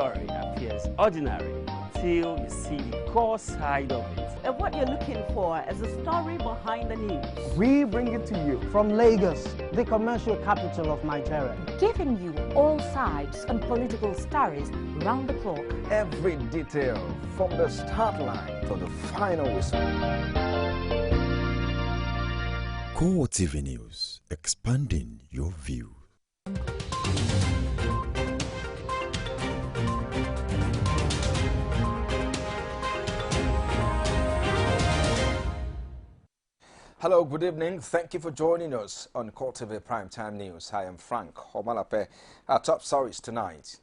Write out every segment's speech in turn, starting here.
Story appears ordinary until you see the core side of it. And what you're looking for is the story behind the news. We bring it to you from Lagos, the commercial capital of Nigeria. Giving you all sides and political stories round the clock. Every detail from the start line to the final whistle. CoreTV News, expanding your view. Hello, good evening. Thank you for joining us on CoreTV Primetime News. I am Frank Omalape. Our top stories tonight.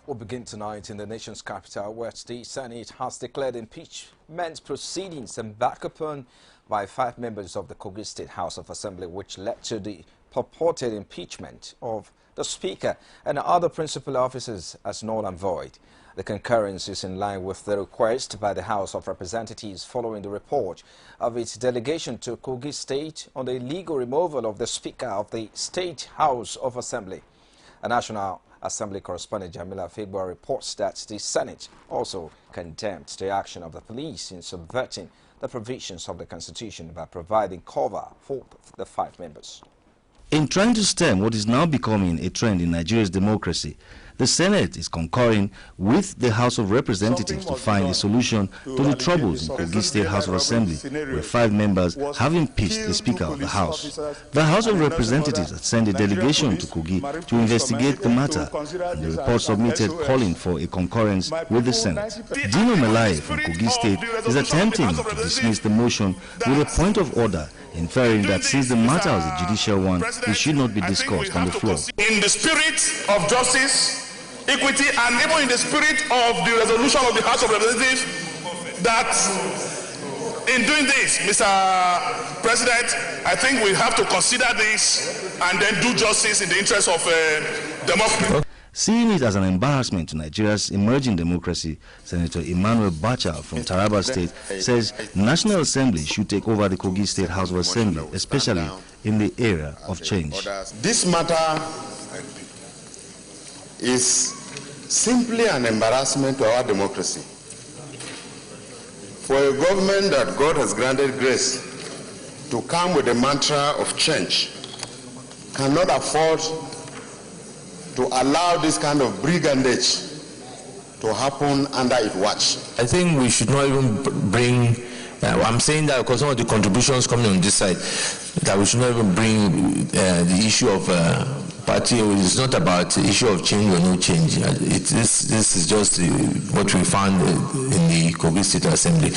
We'll begin tonight in the nation's capital, where the Senate has declared impeachment proceedings embarked upon by 5 members of the Kogi State House of Assembly, which led to the purported impeachment of the Speaker and other principal officers as null and void. The concurrence is in line with the request by the House of Representatives following the report of its delegation to Kogi State on the illegal removal of the Speaker of the State House of Assembly. A National Assembly correspondent Jamila Fegwa reports that the Senate also condemned the action of the police in subverting the provisions of the Constitution by providing cover for the 5 members. In trying to stem what is now becoming a trend in Nigeria's democracy, the Senate is concurring with the House of Representatives to find a solution to the troubles in Kogi State House of Assembly, where 5 members have impeached the Speaker of the House. The House of Representatives has sent a delegation to Kogi to investigate the matter, and the report submitted calling for a concurrence with the Senate. Dino Melai from Kogi State is attempting to dismiss the motion with a point of order, inferring that since the matter is a judicial one, it should not be discussed on the floor. In the spirit of justice, equity, and even in the spirit of the resolution of the House of Representatives, that in doing this, Mr. President, I think we have to consider this and then do justice in the interest of democracy. Seeing it as an embarrassment to Nigeria's emerging democracy, Senator Emmanuel Bacha from Taraba State says National Assembly should take over the Kogi State House of Assembly, especially in the era of change. This matter is simply an embarrassment to our democracy. For a government that God has granted grace to come with the mantra of change cannot afford to allow this kind of brigandage to happen under its watch. I think we should not even bring, I'm saying that because some of the contributions coming on this side, that we should not even bring the issue of party. It's not about the issue of change or no change. This is just what we found in the Kogi State Assembly.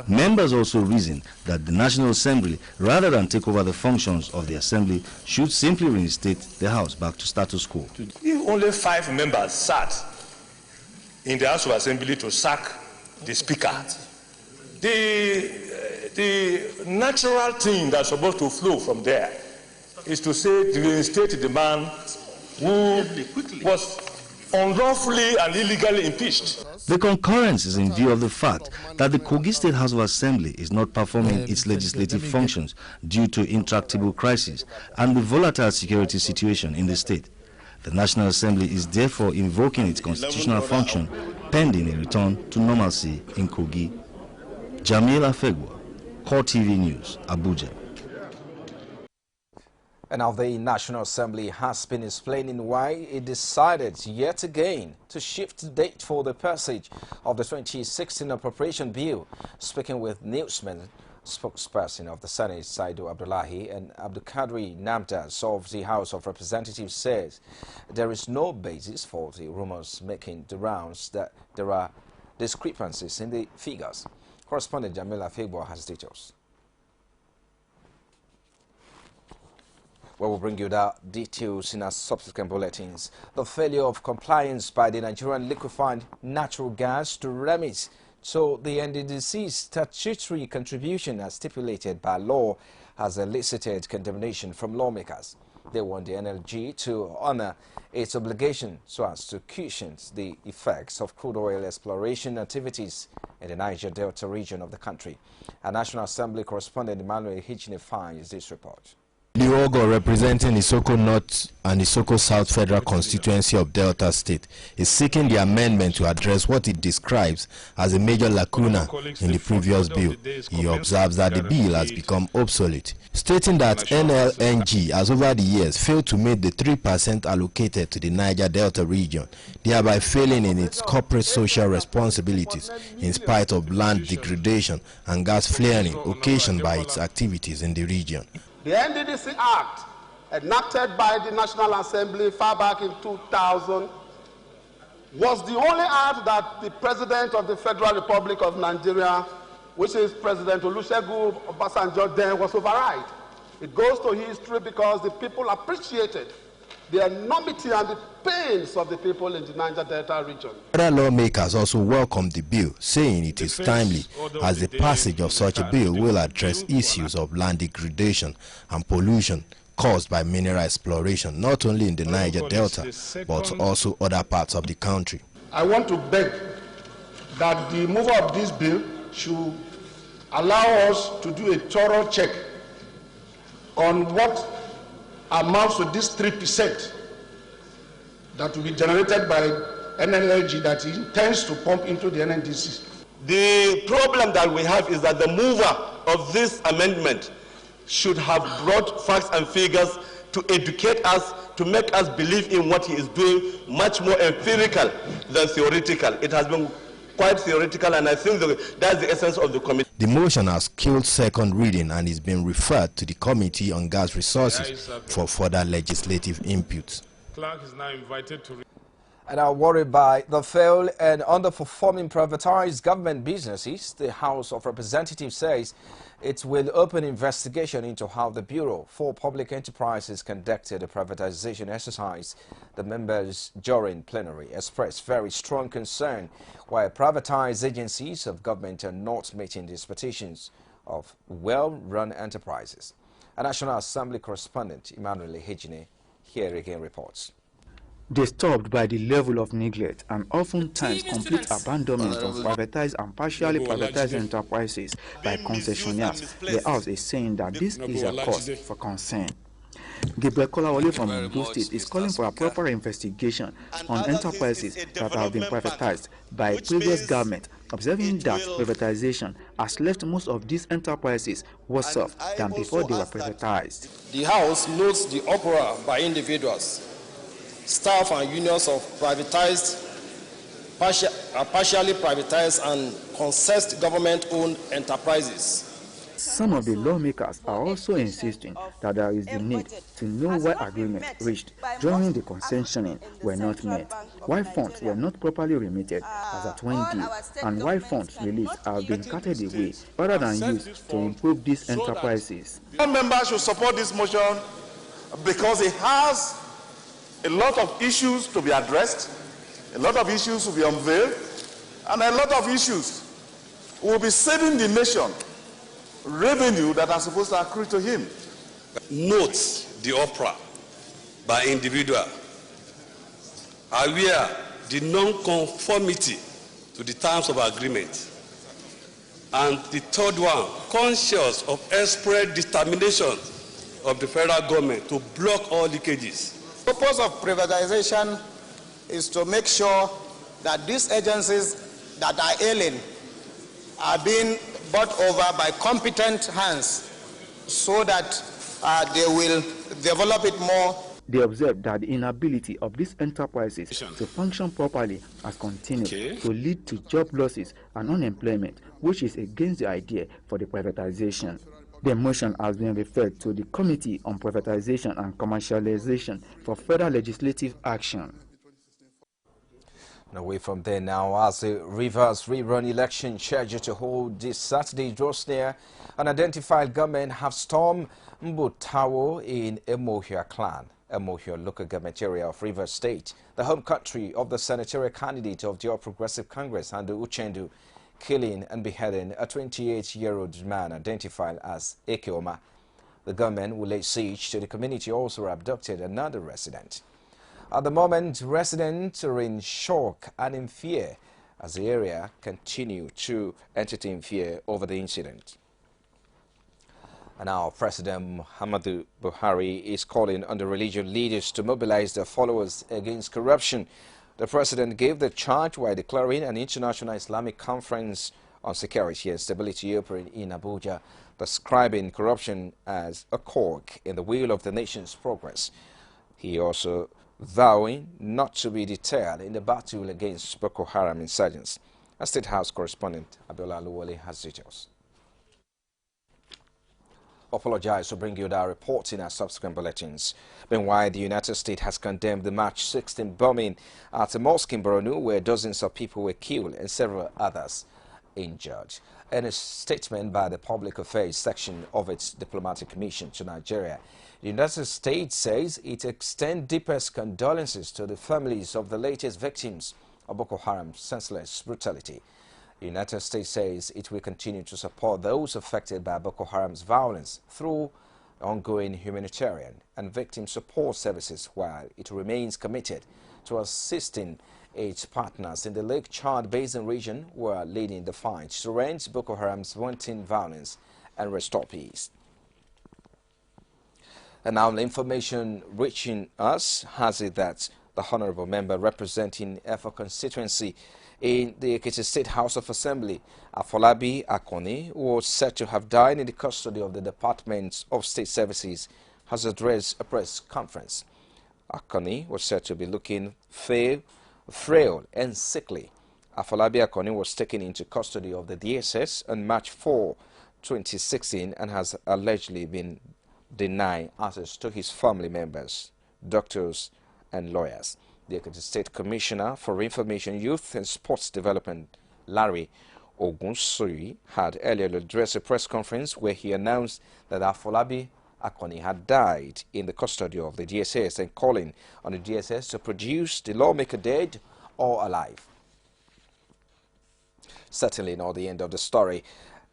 Members also reason that the National Assembly, rather than take over the functions of the Assembly, should simply reinstate the House back to status quo. If only 5 members sat in the House of Assembly to sack the Speaker, the natural thing that's supposed to flow from there is to say to reinstate the man who was unlawfully and illegally impeached. The concurrence is in view of the fact that the Kogi State House of Assembly is not performing its legislative functions due to intractable crisis and the volatile security situation in the state. The National Assembly is therefore invoking its constitutional function pending a return to normalcy in Kogi. Jamila Fegwa, CoreTV News, Abuja. And now the National Assembly has been explaining why it decided yet again to shift the date for the passage of the 2016 Appropriation Bill. Speaking with newsmen, spokesperson of the Senate, Saidu Abdullahi, and Abdulkadri Namdas of the House of Representatives says there is no basis for the rumors making the rounds that there are discrepancies in the figures. Correspondent Jamila Fegwa has details. We will bring you the details in our subsequent bulletins. The failure of compliance by the Nigerian liquefied natural gas to remit to the NDDC's statutory contribution as stipulated by law has elicited condemnation from lawmakers. They want the NLG to honor its obligation so as to cushion the effects of crude oil exploration activities in the Niger Delta region of the country. Our National Assembly correspondent Emmanuel Hijine finds this report. The Ogo, representing Isoko North and Isoko South Federal Constituency of Delta State, is seeking the amendment to address what it describes as a major lacuna in the previous bill. He observes that the bill has become obsolete, stating that NLNG has over the years failed to meet the 3% allocated to the Niger Delta region, thereby failing in its corporate social responsibilities in spite of land degradation and gas flaring occasioned by its activities in the region. The NDDC Act, enacted by the National Assembly far back in 2000, was the only act that the President of the Federal Republic of Nigeria, which is President Olusegun Obasanjo, then was override. It goes to history because the people appreciated the enormity and the pains of the people in the Niger Delta region. Other lawmakers also welcomed the bill, saying it is timely as the passage of such a bill will address issues of land degradation and pollution caused by mineral exploration, not only in the Niger Delta, but also other parts of the country. I want to beg that the mover of this bill should allow us to do a thorough check on what amounts to this 3% that will be generated by NLG that he intends to pump into the NNDC. The problem that we have is that the mover of this amendment should have brought facts and figures to educate us, to make us believe in what he is doing, much more empirical than theoretical. It has been quite theoretical, and I think that's the essence of the committee. The motion has killed second reading and is being referred to the Committee on Gas Resources for further legislative input. Clerk is now invited to. And are worried by the failed and underperforming privatized government businesses, the House of Representatives says it will open investigation into how the Bureau for Public Enterprises conducted a privatization exercise. The members during plenary expressed very strong concern why privatized agencies of government are not meeting the expectations of well-run enterprises. A National Assembly correspondent, Emmanuel Hijine, here again reports. Disturbed by the level of neglect and oftentimes complete abandonment of privatized and partially privatized enterprises by concessionaires, the House is saying that this is a cause for concern. Gabriel Kolawole from Ondo State is calling for a proper investigation on enterprises that have been privatized by previous government, observing that privatization has left most of these enterprises worse off than before they were privatized. The House notes the uproar by individuals, staff and unions of privatized, partially privatized and concessed government-owned enterprises. Some of the lawmakers are also insisting that there is the need to know why agreements reached during the concessioning were not met, why funds were not properly remitted as at when due, and why funds released have been carted away rather than used to improve these enterprises. All members should support this motion because it has a lot of issues to be addressed, a lot of issues to be unveiled, and a lot of issues will be saving the nation revenue that are supposed to accrue to him. Notes the opera by individual, aware the non-conformity to the terms of agreement, and the third one, conscious of express determination of the federal government to block all leakages. The purpose of privatization is to make sure that these agencies that are ailing are being brought over by competent hands so that they will develop it more. They observed that the inability of these enterprises to function properly has continued to lead to job losses and unemployment, which is against the idea for the privatization. The motion has been referred to the Committee on Privatization and Commercialization for further legislative action. And away from there now, as the Rivers rerun election scheduled to hold this Saturday draws near, unidentified gunmen have stormed Mbutawo in Emohia clan, Emohia local government area of Rivers State, the home country of the senatorial candidate of the All Progressive Congress, Andu Uchendu, killing and beheading a 28-year-old man identified as Ekeoma. The gunmen who laid siege to the community also abducted another resident. At the moment, residents are in shock and in fear as the area continue to entertain fear over the incident. And now President Muhammadu Buhari is calling on the religious leaders to mobilize their followers against corruption. The president gave the charge while declaring an international Islamic conference on security and stability open in Abuja, describing corruption as a cog in the wheel of the nation's progress. He also vowing not to be deterred in the battle against Boko Haram insurgents. A State House correspondent, Abiola Aluwale, has details. Apologize for bringing you that report in our subsequent bulletins. Meanwhile, the United States has condemned the March 16 bombing at a mosque in Borno, where dozens of people were killed and several others injured. In a statement by the Public Affairs section of its diplomatic mission to Nigeria, the United States says it extends deepest condolences to the families of the latest victims of Boko Haram's senseless brutality. The United States says it will continue to support those affected by Boko Haram's violence through ongoing humanitarian and victim support services, while it remains committed to assisting its partners in the Lake Chad Basin region who are leading the fight to end Boko Haram's wanton violence and restore peace. And now the information reaching us has it that the Honorable Member representing Effa constituency in the Ekiti State House of Assembly, Afolabi Akoni, who was said to have died in the custody of the Department of State Services, has addressed a press conference. Akoni was said to be looking frail and sickly. Afolabi Akoni was taken into custody of the DSS on March 4, 2016 and has allegedly been denied access to his family members, doctors and lawyers. The Ekiti State Commissioner for Information, Youth and Sports Development, Larry Ogunsui, had earlier addressed a press conference where he announced that Afolabi Akoni had died in the custody of the DSS and calling on the DSS to produce the lawmaker dead or alive. Certainly not the end of the story.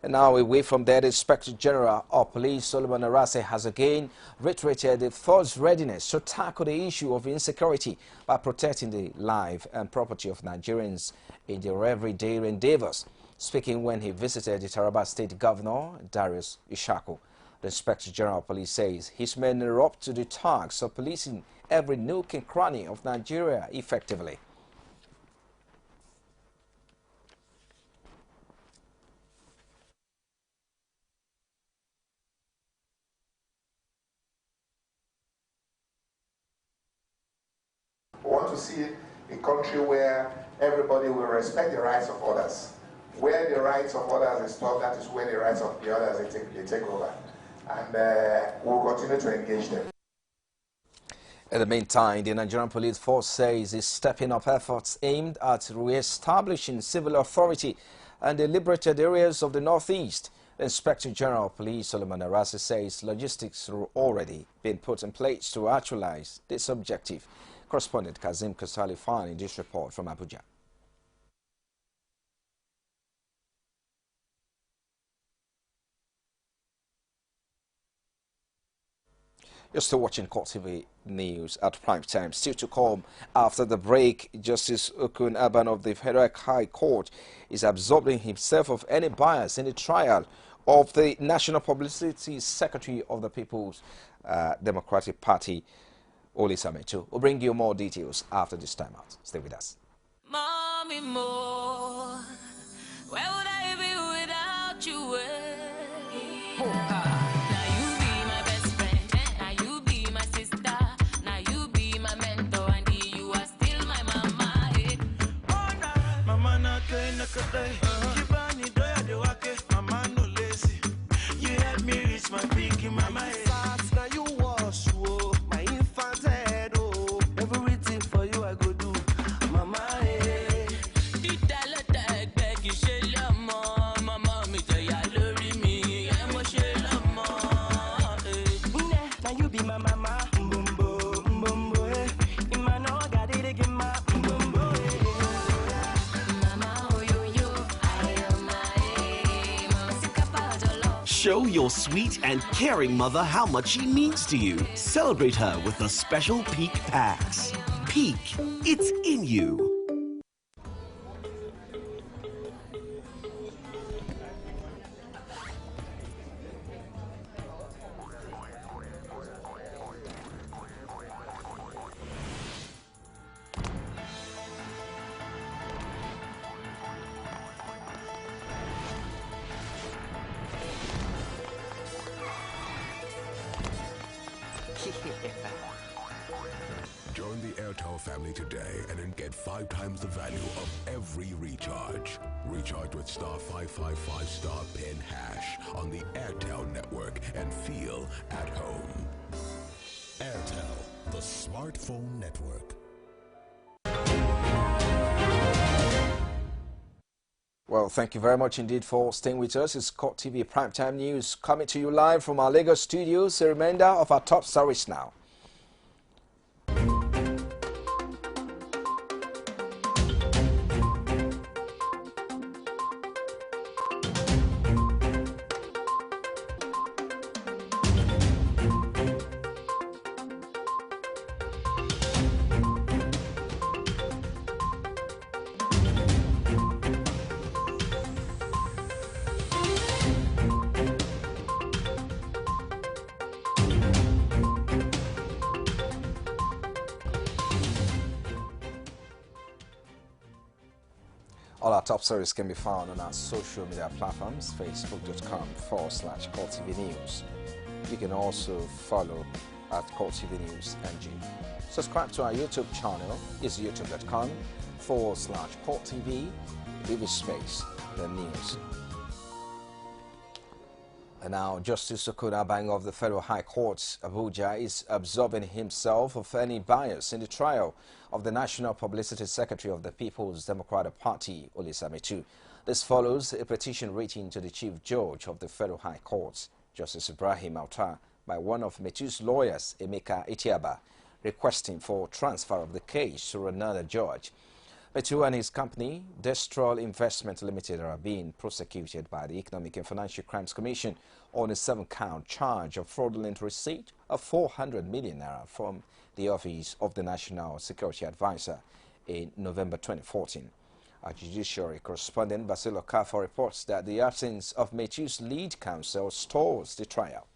And now, away from that, the Inspector General of Police Solomon Arase has again reiterated the force's readiness to tackle the issue of insecurity by protecting the life and property of Nigerians in their everyday endeavors. Speaking when he visited the Taraba State Governor, Darius Ishaku, the Inspector General of Police says his men are up to the task of policing every nook and cranny of Nigeria effectively. We want to see a country where everybody will respect the rights of others. Where the rights of others is stopped, that is where the rights of the others they take over. And we'll continue to engage them. In the meantime, the Nigerian Police Force says it's stepping up efforts aimed at re-establishing civil authority and the liberated areas of the Northeast. The Inspector General of Police Solomon Arase says logistics are already being put in place to actualize this objective. Correspondent Kazim Kasali found in this report from Abuja. You're still watching CoreTV News at prime time. Still to come after the break, Justice Okun Aban of the Federal High Court is absolving himself of any bias in the trial of the National Publicity Secretary of the People's Democratic Party, Oli Sametu. We'll bring you more details after this time out. Stay with us. Mommy, more. Where would I be without you? Now you be my best friend. Now you be my sister. Now you be my mentor. And you are still my mama. Mama na kibani doya de wake. Mama no lazy. You help me reach my peak in mama. Now you wash my infant head. Oh, everything for you I go do, mama. Show your sweet and caring mother how much she means to you. Celebrate her with the special Peak Packs. Peak, it's in you. Join the Airtel family today and then get 5 times the value of every recharge. Recharge with *555 star pin hash on the Airtel network and feel at home. Airtel, the smartphone network. Well, thank you very much indeed for staying with us. It's CoreTV Primetime News coming to you live from our Lagos studios. A reminder of our top stories now. All our top stories can be found on our social media platforms, facebook.com/CoreTV News. You can also follow at CoreTV News NG. Subscribe to our YouTube channel. It's youtube.com/CoreTV. Give it space, the news. And now, Justice Okuna Bang of the Federal High Court, Abuja, is absolving himself of any bias in the trial of the National Publicity Secretary of the People's Democratic Party, Olisa Metu. This follows a petition written to the Chief Judge of the Federal High Court, Justice Ibrahim Auta, by one of Metu's lawyers, Emeka Etiaba, requesting for transfer of the case to another judge. Metu and his company, Destrol Investment Limited, are being prosecuted by the Economic and Financial Crimes Commission on a 7-count charge of fraudulent receipt of 400 million naira from the Office of the National Security Advisor in November 2014. Our judiciary correspondent Basil Okafor reports that the absence of Metu's lead counsel stalls the trial.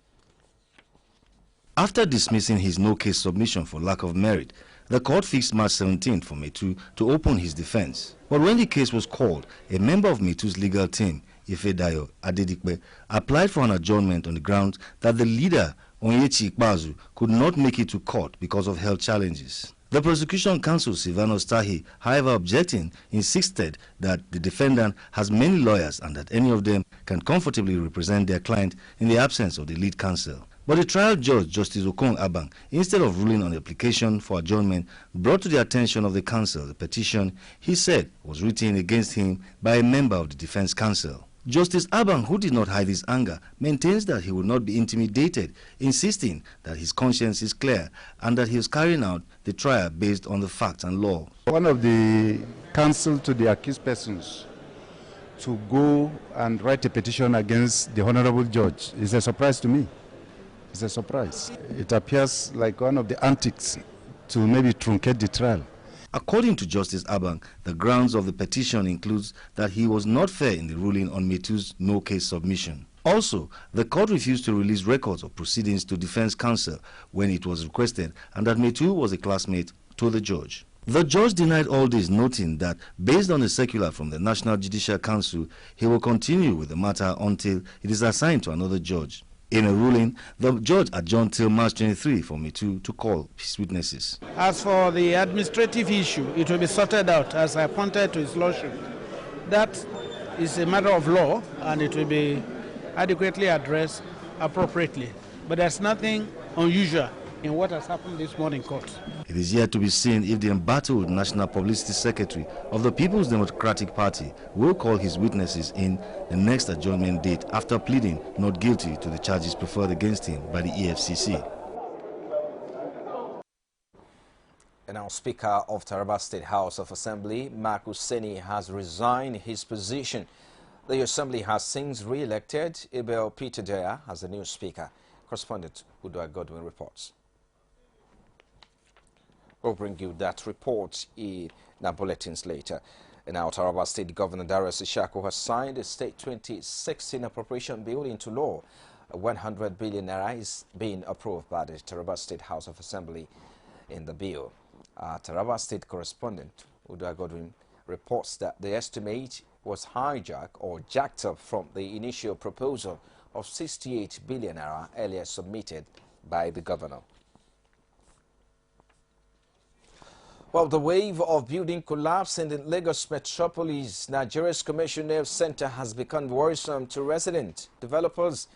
After dismissing his no-case submission for lack of merit, the court fixed March 17 for Metu to open his defense. But when the case was called, a member of Metu's legal team, Ifedayo Adedikpe, applied for an adjournment on the grounds that the leader, Onyechi Ikpeazu, could not make it to court because of health challenges. The prosecution counsel, Silvanus Tahi, however objecting, insisted that the defendant has many lawyers and that any of them can comfortably represent their client in the absence of the lead counsel. But the trial judge, Justice Okon Abang, instead of ruling on the application for adjournment, brought to the attention of the counsel the petition he said was written against him by a member of the defense counsel. Justice Abang, who did not hide his anger, maintains that he will not be intimidated, insisting that his conscience is clear and that he is carrying out the trial based on the facts and law. One of the counsel to the accused persons to go and write a petition against the honorable judge is a surprise to me. It's a surprise. It appears like one of the antics to maybe truncate the trial. According to Justice Abang, the grounds of the petition includes that he was not fair in the ruling on Metu's no-case submission. Also, the court refused to release records of proceedings to defense counsel when it was requested, and that Metu was a classmate to the judge. The judge denied all this, noting that based on a circular from the National Judicial Council, he will continue with the matter until it is assigned to another judge. In a ruling, the judge adjourned till March 23 for Metu to call his witnesses. As for the administrative issue, it will be sorted out as I pointed to his lordship. That is a matter of law and it will be adequately addressed appropriately. But there's nothing unusual in what has happened this morning in court. It is yet to be seen if the embattled National Publicity Secretary of the People's Democratic Party will call his witnesses in the next adjournment date after pleading not guilty to the charges preferred against him by the EFCC. And now Speaker of Taraba State House of Assembly, Mark Useni, has resigned his position The Assembly has since re-elected Abel Peter Daya as the new Speaker. Correspondent Udoa Godwin reports. We'll bring you that report in our bulletins later. And now, Taraba State Governor Darius Ishaku has signed a State 2016 Appropriation Bill into law. 100 billion naira is being approved by the Taraba State House of Assembly in the bill. Taraba State correspondent Udoa Godwin reports that the estimate was hijacked or jacked up from the initial proposal of 68 billion naira earlier submitted by the governor. Well, the wave of building collapse in the Lagos metropolis, Nigeria's Commercial Nerve Center, has become worrisome to residents, developers,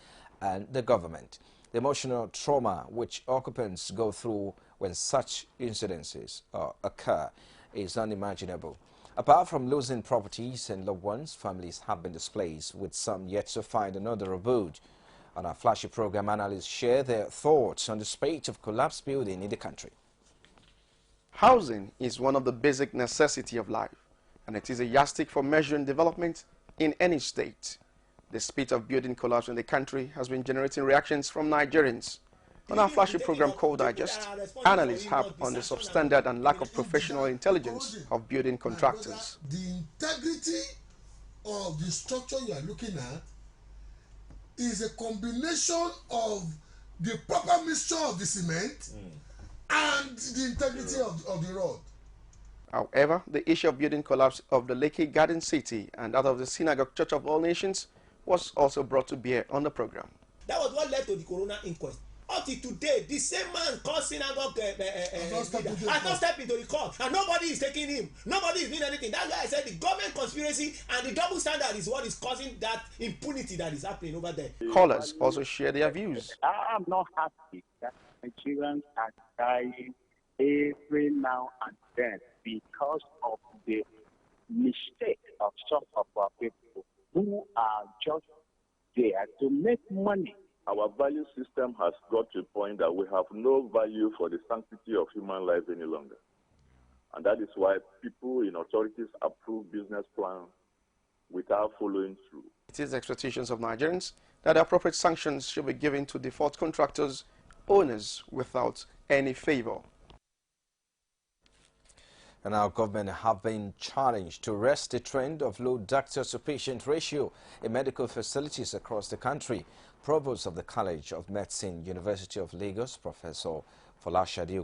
and the government. The emotional trauma which occupants go through when such incidences occur is unimaginable. Apart from losing properties and loved ones, families have been displaced, with some yet to find another abode. On our flashy program, analysts share their thoughts on the spate of collapsed building in the country. Housing is one of the basic necessities of life, and it is a yardstick for measuring development in any state. The spate of building collapse in the country has been generating reactions from Nigerians. On our flashy program called Digest, analysts harp on the substandard and lack of professional intelligence of building contractors. The integrity of the structure you are looking at is a combination of the proper mixture of the cement and the integrity of the road. However, the issue of building collapse of the Lekki Garden City and that of the Synagogue Church of All Nations was also brought to bear on the program. That was what led to the Corona inquest. Up to today, the same man called synagogue has not stepped into the court, and nobody is taking him. Nobody is doing anything. That's why I said the government conspiracy and the double standard is what is causing that impunity that is happening over there. Callers also share their views. I'm not happy that Nigerians are dying every now and then because of the mistake of some of our people who are just there to make money. Our value system has got to a point that we have no value for the sanctity of human life any longer. And that is why people in authorities approve business plans without following through. It is the expectations of Nigerians that appropriate sanctions should be given to default contractors, owners without any favor. And our government have been challenged to arrest the trend of low doctor-to-patient ratio in medical facilities across the country. Provost of the College of Medicine, University of Lagos, Professor Folashade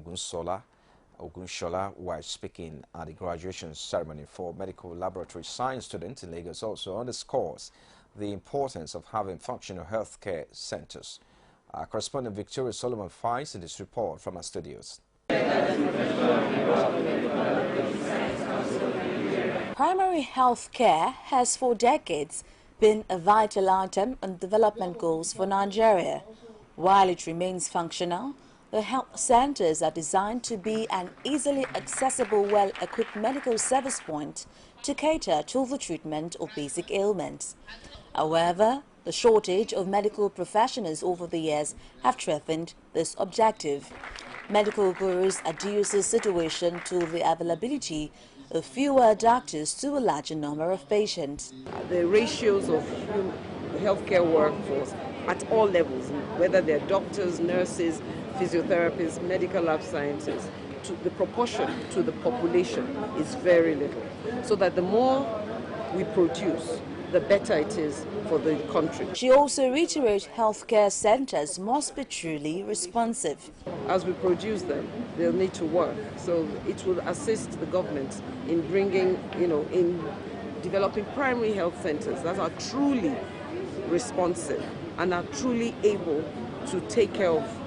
Ogunshola, while speaking at the graduation ceremony for medical laboratory science students in Lagos, also underscores the importance of having functional healthcare centers. Our correspondent Victoria Solomon finds in this report from our studios. Primary health care has for decades been a vital item on development goals for Nigeria. While it remains functional, the health centers are designed to be an easily accessible, well-equipped medical service point to cater to the treatment of basic ailments. However, the shortage of medical professionals over the years have threatened this objective. Medical gurus adduce the situation to the availability of fewer doctors to a larger number of patients. The ratios of healthcare workforce at all levels, whether they're doctors, nurses, physiotherapists, medical lab scientists, to the proportion to the population is very little. So that the more we produce, the better it is for the country. She also reiterates healthcare centers must be truly responsive. As we produce them, they'll need to work. So it will assist the government in bringing, in developing primary health centers that are truly responsive and are truly able to take care of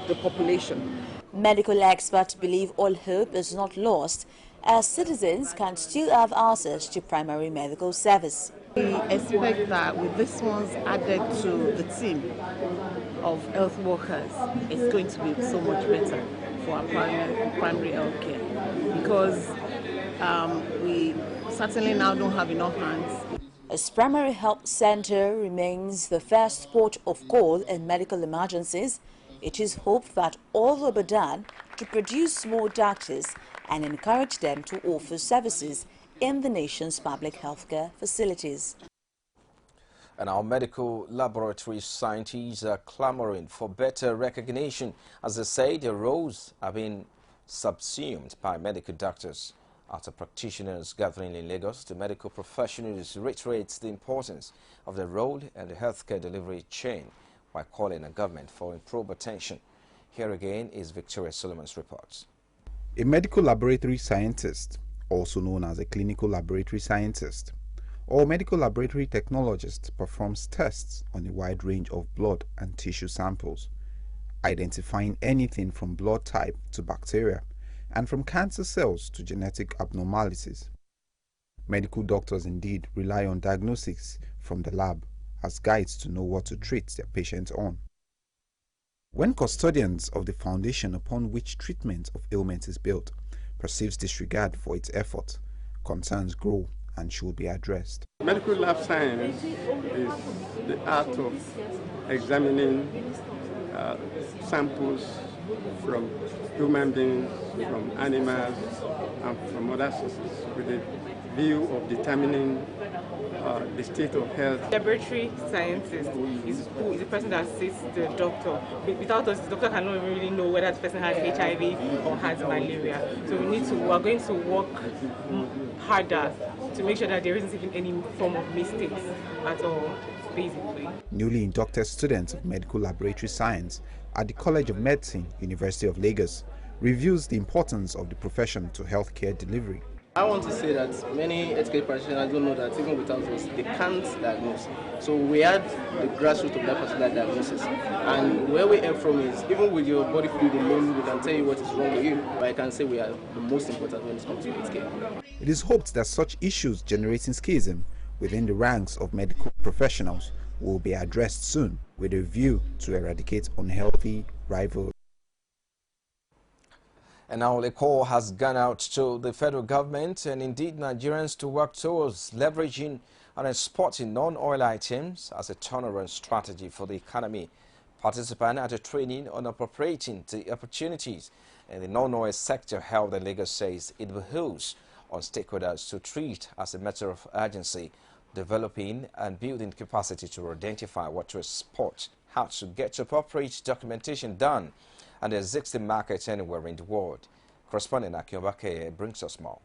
the population. Medical experts believe all hope is not lost, as citizens can still have access to primary medical service. We expect that with this ones added to the team of health workers, it's going to be so much better for our primary health care, because we certainly now don't have enough hands. As primary health center remains the first port of call in medical emergencies, it is hoped that all will be done to produce more doctors and encourage them to offer services in the nation's public healthcare facilities. And our medical laboratory scientists are clamoring for better recognition. As they say, their roles have been subsumed by medical doctors. At a practitioners gathering in Lagos, the medical professionals reiterate the importance of their role in the healthcare delivery chain while calling on government for improved attention. Here again is Victoria Solomon's report. A medical laboratory scientist, also known as a clinical laboratory scientist, or medical laboratory technologist, performs tests on a wide range of blood and tissue samples, identifying anything from blood type to bacteria and from cancer cells to genetic abnormalities. Medical doctors indeed rely on diagnostics from the lab as guides to know what to treat their patients on. When custodians of the foundation upon which treatment of ailments is built perceives disregard for its effort, concerns grow and should be addressed. Medical lab science is the art of examining samples from human beings, from animals, and from other sources with the view of determining the state of health. Laboratory scientist is the person that assists the doctor. Without us, the doctor cannot really know whether the person has HIV or has malaria. So we are going to work harder to make sure that there isn't even any form of mistakes at all, basically. Newly inducted students of medical laboratory science at the College of Medicine, University of Lagos, reviews the importance of the profession to healthcare delivery. I want to say that many healthcare practitioners don't know that even without us, they can't diagnose. So we had the grassroots of that particular diagnosis. And where we aim from is, even with your body fluid alone, we can tell you what is wrong with you. But I can say we are the most important when it comes to healthcare. It is hoped that such issues generating schism within the ranks of medical professionals will be addressed soon with a view to eradicate unhealthy rivalry. And now a call has gone out to the federal government and indeed Nigerians to work towards leveraging and exporting non-oil items as a turnaround strategy for the economy. Participants at a training on appropriating the opportunities in the non-oil sector held in Lagos says it behooves on stakeholders to treat as a matter of urgency, developing and building capacity to identify what to export, how to get appropriate documentation done, and the existing markets anywhere in the world. Correspondent Akiobake brings us more.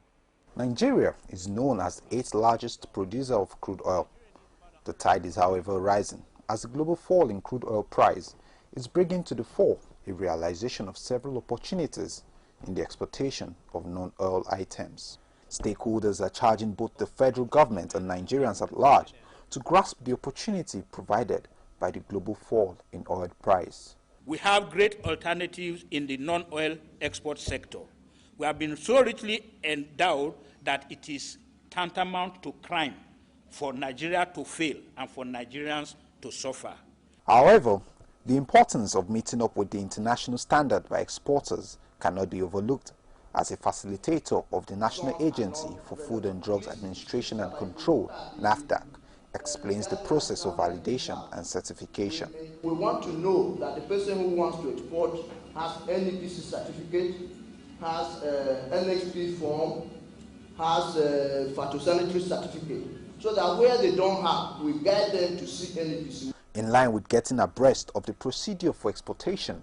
Nigeria is known as the 8th largest producer of crude oil. The tide is, however, rising as the global fall in crude oil price is bringing to the fore a realization of several opportunities in the exportation of non-oil items. Stakeholders are charging both the federal government and Nigerians at large to grasp the opportunity provided by the global fall in oil price. We have great alternatives in the non-oil export sector. We have been so richly endowed that it is tantamount to crime for Nigeria to fail and for Nigerians to suffer. However, the importance of meeting up with the international standard by exporters cannot be overlooked, as a facilitator of the National Agency for Food and Drugs Administration and Control, NAFDAC, explains the process of validation and certification. We want to know that the person who wants to export has NEPC certificate, has NXP form, has a phytosanitary certificate, so that where they don't have, we guide them to seek NEPC. In line with getting abreast of the procedure for exportation,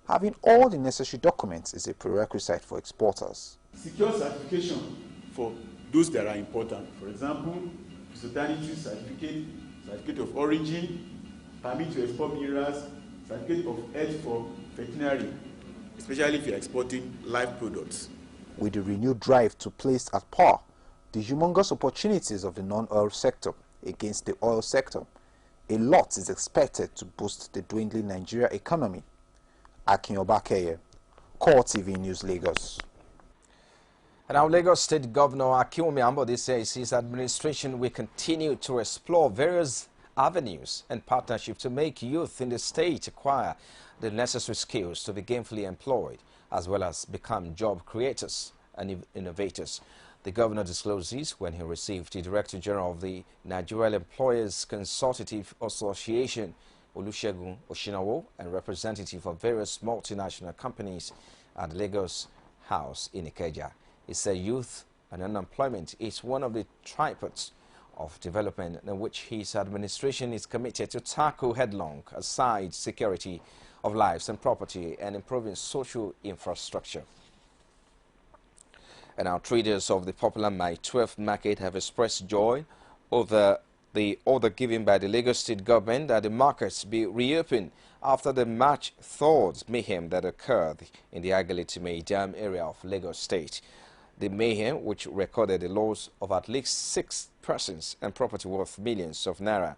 having all the necessary documents is a prerequisite for exporters. Secure certification for those that are important. For example, sanitary certificate, certificate of origin, permit to export minerals, certificate of health for veterinary, especially if you are exporting live products. With the renewed drive to place at par the humongous opportunities of the non-oil sector against the oil sector, a lot is expected to boost the dwindling Nigeria economy. Akiobake, CoreTV News, Lagos. And our Lagos State Governor Akinwumi Ambode says his administration will continue to explore various avenues and partnerships to make youth in the state acquire the necessary skills to be gainfully employed, as well as become job creators and innovators. The governor disclosed this when he received the Director General of the Nigerian Employers Consultative Association, Olusegun Oshinawo, and representative of various multinational companies at the Lagos House in Ikeja. He said youth And unemployment is one of the tripods of development in which his administration is committed to tackle headlong, aside security of lives and property and improving social infrastructure. And our traders of the popular May 12th market have expressed joy over the order given by the Lagos State government that the markets be reopened after the March thawed mayhem that occurred in the Agaliti Dam area of Lagos State. The mayhem, which recorded the loss of at least 6 persons and property worth millions of naira,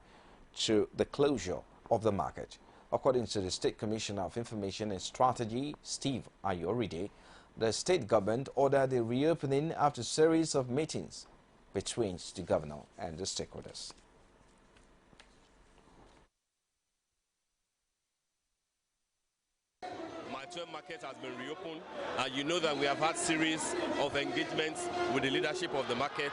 to the closure of the market. According to the State Commissioner of Information and Strategy, Steve Ayoride, the state government ordered the reopening after a series of meetings between the governor and the stakeholders. Market has been reopened, and you know that we have had series of engagements with the leadership of the market,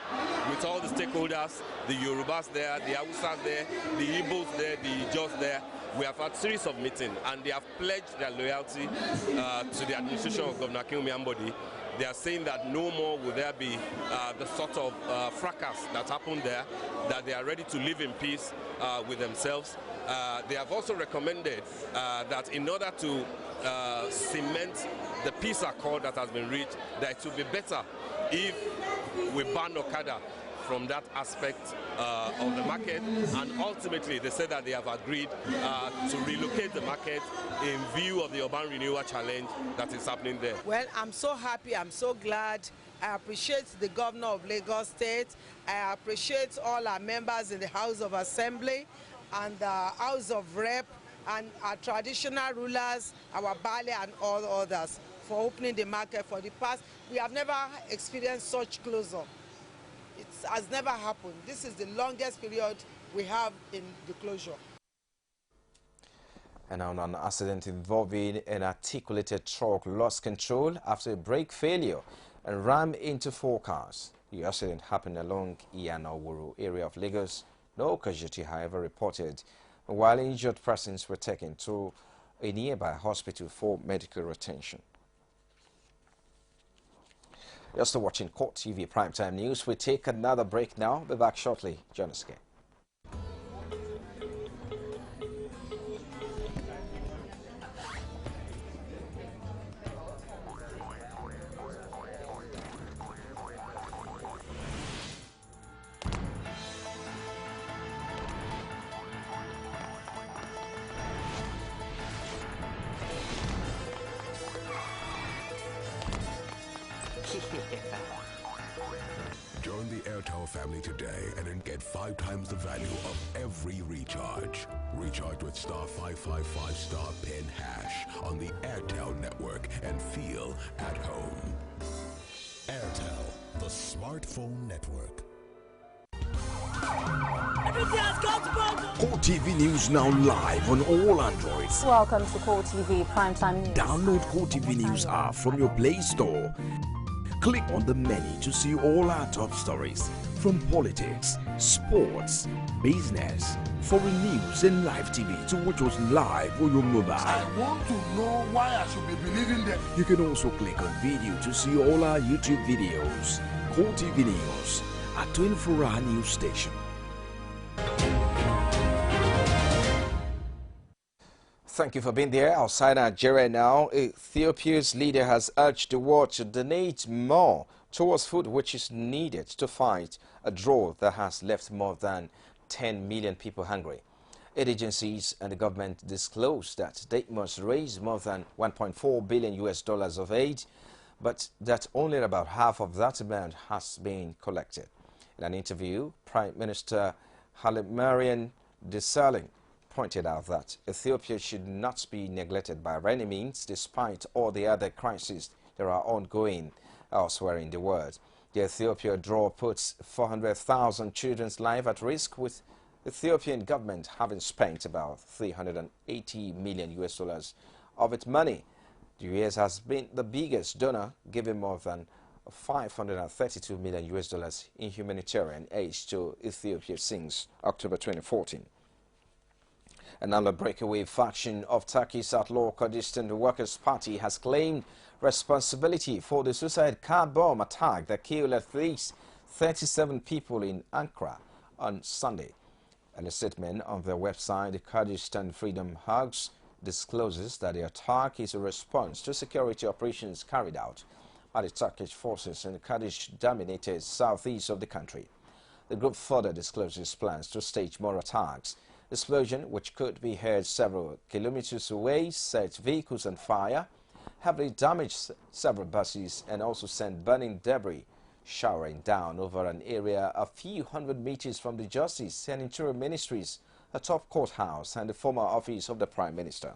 with all the stakeholders, the Yorubas there, the Hausas there, the Igbos there, the Ijaws there. We have had series of meetings, and they have pledged their loyalty to the administration of Governor Akinwumi Ambode. They are saying that no more will there be the sort of fracas that happened there, that they are ready to live in peace with themselves. They have also recommended that in order to cement the peace accord that has been reached, that it would be better if we ban Okada from that aspect of the market, and ultimately they said that they have agreed to relocate the market in view of the urban renewal challenge that is happening there. Well, I'm so happy, I'm so glad. I appreciate the governor of Lagos State. I appreciate all our members in the House of Assembly and the House of Rep and our traditional rulers, our Bale and all others for opening the market for the past. We have never experienced such closure. It has never happened. This is the longest period we have in the closure. And on an accident involving an articulated truck lost control after a brake failure and rammed into 4 cars. The accident happened along Iyanawuru area of Lagos. No casualty, however, reported, while injured persons were taken to a nearby hospital for medical attention. You're still watching CoreTV Primetime News. We take another break now. Be back shortly. Join us again. Join the Airtel family today and then get 5 times the value of every recharge. Recharge with *555 *PIN# on the Airtel network and feel at home. Airtel, the smartphone network. CoreTV News now live on all Androids. Welcome to CoreTV Primetime News. Download CoreTV News app from your Play Store. Click on the menu to see all our top stories from politics, sports, business, foreign news and live TV to watch us live on your mobile. I want to know why I should be believing them. You can also click on video to see all our YouTube videos. CoreTV News, a 24-hour news station. Thank you for being there. Outside Nigeria now, Ethiopia's leader has urged the world to donate more towards food which is needed to fight a drought that has left more than 10 million people hungry. Aid agencies and the government disclosed that they must raise more than $1.4 billion of aid, but that only about half of that amount has been collected. In an interview, Prime Minister Hailemariam Desalegn pointed out that Ethiopia should not be neglected by any means, despite all the other crises that are ongoing elsewhere in the world. The Ethiopia drought puts 400,000 children's lives at risk, with Ethiopian government having spent about $380 million of its money. The US has been the biggest donor, giving more than $532 million in humanitarian aid to Ethiopia since October 2014. Another breakaway faction of Turkey's outlaw Kurdistan Workers' Party has claimed responsibility for the suicide car bomb attack that killed at least 37 people in Ankara on Sunday. In a statement on their website, the Kurdistan Freedom Hugs discloses that the attack is a response to security operations carried out by the Turkish forces in the Kurdish-dominated southeast of the country. The group further discloses plans to stage more attacks. The explosion, which could be heard several kilometers away, set vehicles on fire, heavily damaged several buses, and also sent burning debris showering down over an area a few hundred meters from the Justice and Interior Ministries, a top courthouse, and the former office of the Prime Minister.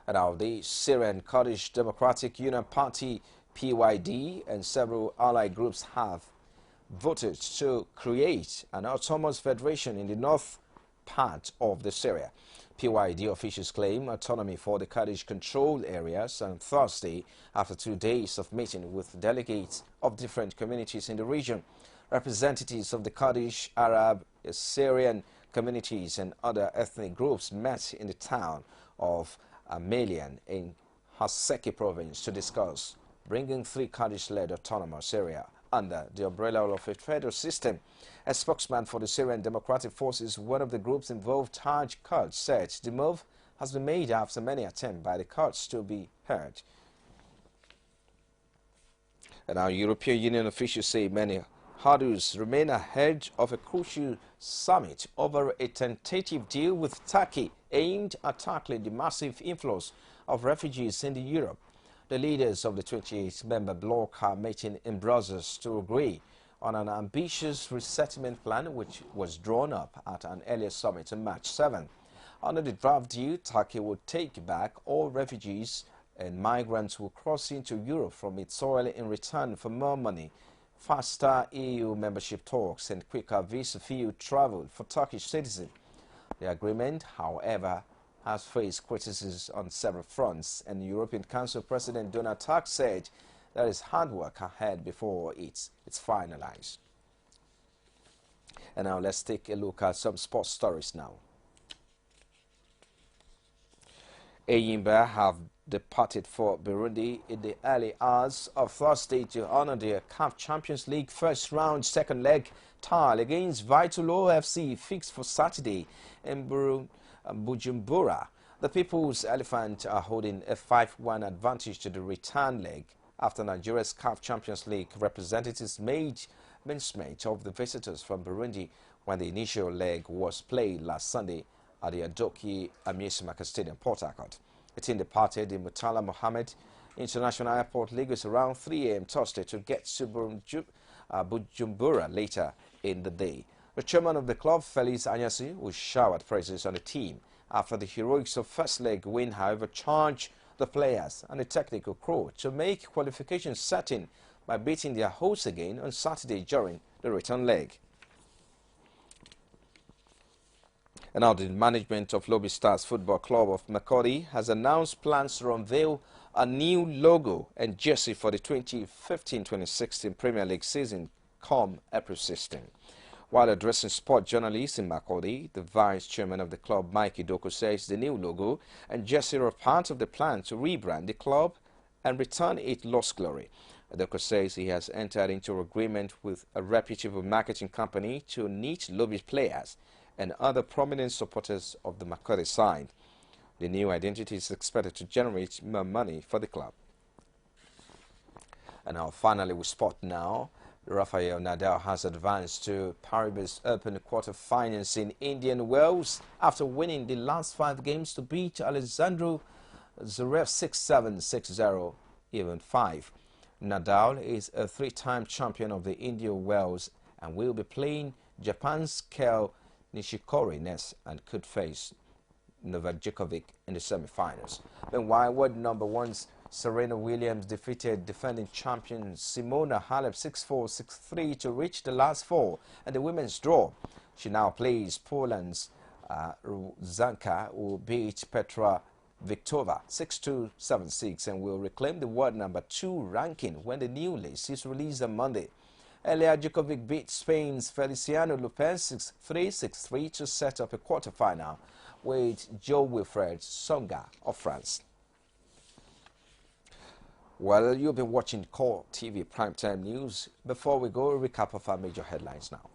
And now the Syrian Kurdish Democratic Union Party, PYD, and several allied groups have voted to create an autonomous federation in the north part of the Syria. PYD officials claim autonomy for the Kurdish-controlled areas on Thursday after 2 days of meeting with delegates of different communities in the region. Representatives of the Kurdish, Arab, Syrian communities and other ethnic groups met in the town of Amelian in Haseki province to discuss bringing 3 Kurdish-led autonomous area under the umbrella of a federal system. A spokesman for the Syrian Democratic Forces, one of the groups involved, Taj Kurds, said the move has been made after many attempts by the Kurds to be heard. And our European Union officials say many hurdles remain ahead of a crucial summit over a tentative deal with Turkey aimed at tackling the massive inflows of refugees into Europe. The leaders of the 28-member bloc are meeting in Brussels to agree on an ambitious resettlement plan which was drawn up at an earlier summit on March 7. Under the draft deal, Turkey would take back all refugees and migrants who cross into Europe from its soil in return for more money, faster EU membership talks, and quicker visa-free travel for Turkish citizens. The agreement, however, has faced criticism on several fronts, and European Council President Donald Tusk said there is hard work ahead before it's finalized. And now let's take a look at some sports stories now. Eyimba have departed for Burundi in the early hours of Thursday to honor their CAF Champions League first round second leg tie against Vitalo FC fixed for Saturday in Bujumbura. The People's Elephant are holding a 5-1 advantage to the return leg after Nigeria's CAF Champions League representatives made mincemeat of the visitors from Burundi when the initial leg was played last Sunday at the Adoki Amiesimaka Stadium, Port Harcourt. The team departed in Murtala Mohammed International Airport, Lagos around 3 a.m. Thursday to get to Bujumbura later in the day. The chairman of the club, Felix Anyasi, who showered praises on the team after the heroics of first leg win, however, charged the players and the technical crew to make qualification certain by beating their hosts again on Saturday during the return leg. And now the management of Lobby Stars Football Club of Makurdi has announced plans to unveil a new logo and jersey for the 2015-2016 Premier League season come April 16. While addressing sport journalists in Makurdi, the vice chairman of the club, Mike Idoko, says the new logo and jersey are part of the plan to rebrand the club and return it lost glory. Idoko says he has entered into agreement with a reputable marketing company to knit Lobby players and other prominent supporters of the Makurdi side. The new identity is expected to generate more money for the club. And now finally with sport now. Rafael Nadal has advanced to Paris Open quarter-finals in Indian Wells after winning the last 5 games to beat Alexandru Zverev 6-7, 6-0, even 5. Nadal is a 3-time champion of the Indian Wells and will be playing Japan's Kei Nishikori next and could face Novak Djokovic in the semi-finals. Meanwhile, world number 1 Serena Williams defeated defending champion Simona Halep 6-4, 6-3 to reach the last 4 and the women's draw. She now plays Poland's Zanka, who beat Petra Victova 6-2, 7-6 and will reclaim the world number 2 ranking when the new list is released on Monday. Earlier, Djokovic beat Spain's Feliciano Lopez 3-6-3 to set up a quarterfinal with Jo-Wilfried Tsonga of France. Well, you've been watching CoreTV Primetime News. Before we go, a recap of our major headlines now.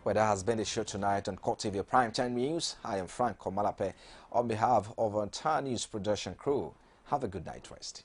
Well, that has been the show tonight on CoreTV Primetime News. I am Frank Komalape on behalf of our entire news production crew. Have a good night rest.